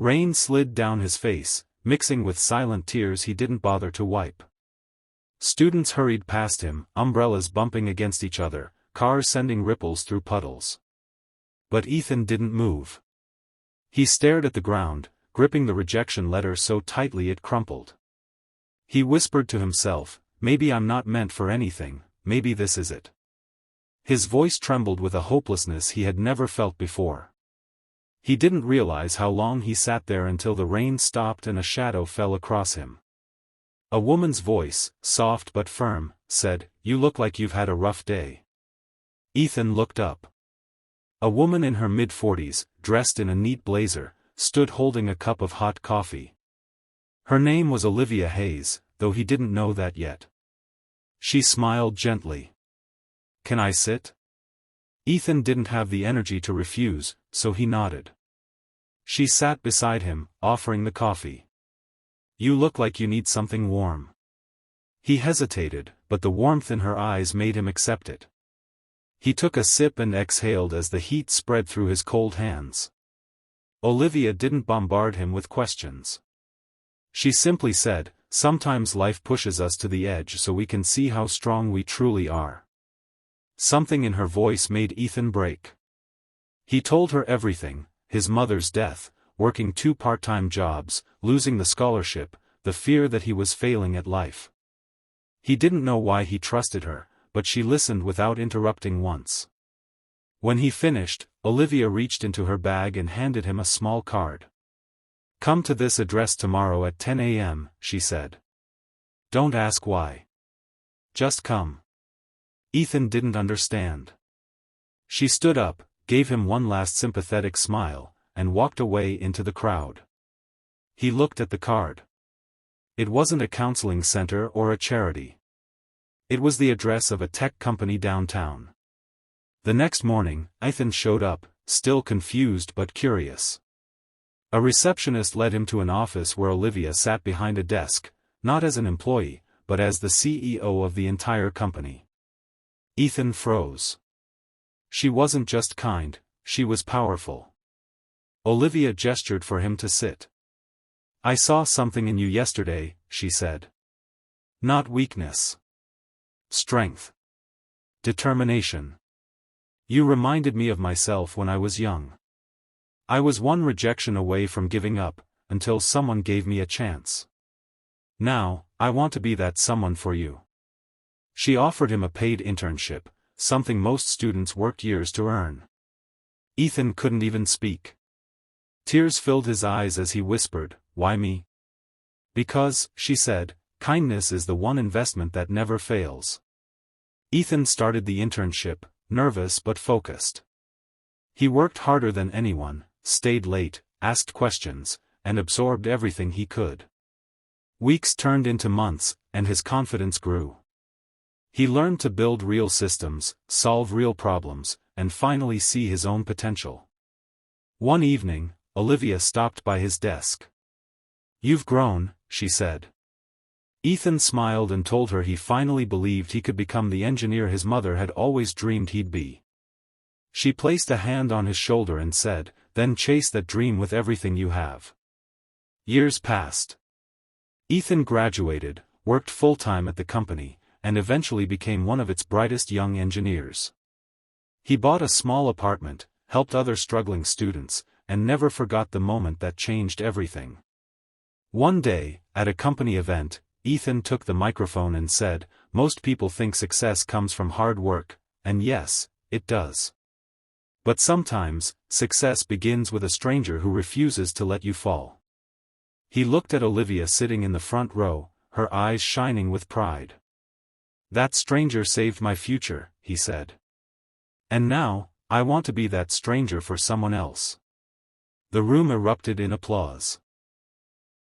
Rain slid down his face, mixing with silent tears he didn't bother to wipe. Students hurried past him, umbrellas bumping against each other, cars sending ripples through puddles. But Ethan didn't move. He stared at the ground, gripping the rejection letter so tightly it crumpled. He whispered to himself, maybe I'm not meant for anything, maybe this is it. His voice trembled with a hopelessness he had never felt before. He didn't realize how long he sat there until the rain stopped and a shadow fell across him. A woman's voice, soft but firm, said, "You look like you've had a rough day." Ethan looked up. A woman in her mid-40s, dressed in a neat blazer, stood holding a cup of hot coffee. Her name was Olivia Hayes, though he didn't know that yet. She smiled gently. "Can I sit?" Ethan didn't have the energy to refuse, so he nodded. She sat beside him, offering the coffee. "You look like you need something warm." He hesitated, but the warmth in her eyes made him accept it. He took a sip and exhaled as the heat spread through his cold hands. Olivia didn't bombard him with questions. She simply said, "Sometimes life pushes us to the edge so we can see how strong we truly are." Something in her voice made Ethan break. He told her everything, his mother's death, working 2 part-time jobs, losing the scholarship, the fear that he was failing at life. He didn't know why he trusted her, but she listened without interrupting once. When he finished, Olivia reached into her bag and handed him a small card. "Come to this address tomorrow at 10 a.m., she said. "Don't ask why. Just come." Ethan didn't understand. She stood up, gave him one last sympathetic smile, and walked away into the crowd. He looked at the card. It wasn't a counseling center or a charity. It was the address of a tech company downtown. The next morning, Ethan showed up, still confused but curious. A receptionist led him to an office where Olivia sat behind a desk, not as an employee, but as the CEO of the entire company. Ethan froze. She wasn't just kind, she was powerful. Olivia gestured for him to sit. "I saw something in you yesterday," she said. "Not weakness. Strength. Determination. You reminded me of myself when I was young. I was one rejection away from giving up, until someone gave me a chance. Now, I want to be that someone for you." She offered him a paid internship, something most students worked years to earn. Ethan couldn't even speak. Tears filled his eyes as he whispered, "Why me?" "Because," she said, "kindness is the one investment that never fails." Ethan started the internship, nervous but focused. He worked harder than anyone, stayed late, asked questions, and absorbed everything he could. Weeks turned into months, and his confidence grew. He learned to build real systems, solve real problems, and finally see his own potential. One evening, Olivia stopped by his desk. "You've grown," she said. Ethan smiled and told her he finally believed he could become the engineer his mother had always dreamed he'd be. She placed a hand on his shoulder and said, "Then chase that dream with everything you have." Years passed. Ethan graduated, worked full-time at the company, and eventually became one of its brightest young engineers. He bought a small apartment, helped other struggling students, and never forgot the moment that changed everything. One day, at a company event, Ethan took the microphone and said, "Most people think success comes from hard work, and yes, it does. But sometimes, success begins with a stranger who refuses to let you fall." He looked at Olivia sitting in the front row, her eyes shining with pride. "That stranger saved my future," he said. "And now, I want to be that stranger for someone else." The room erupted in applause.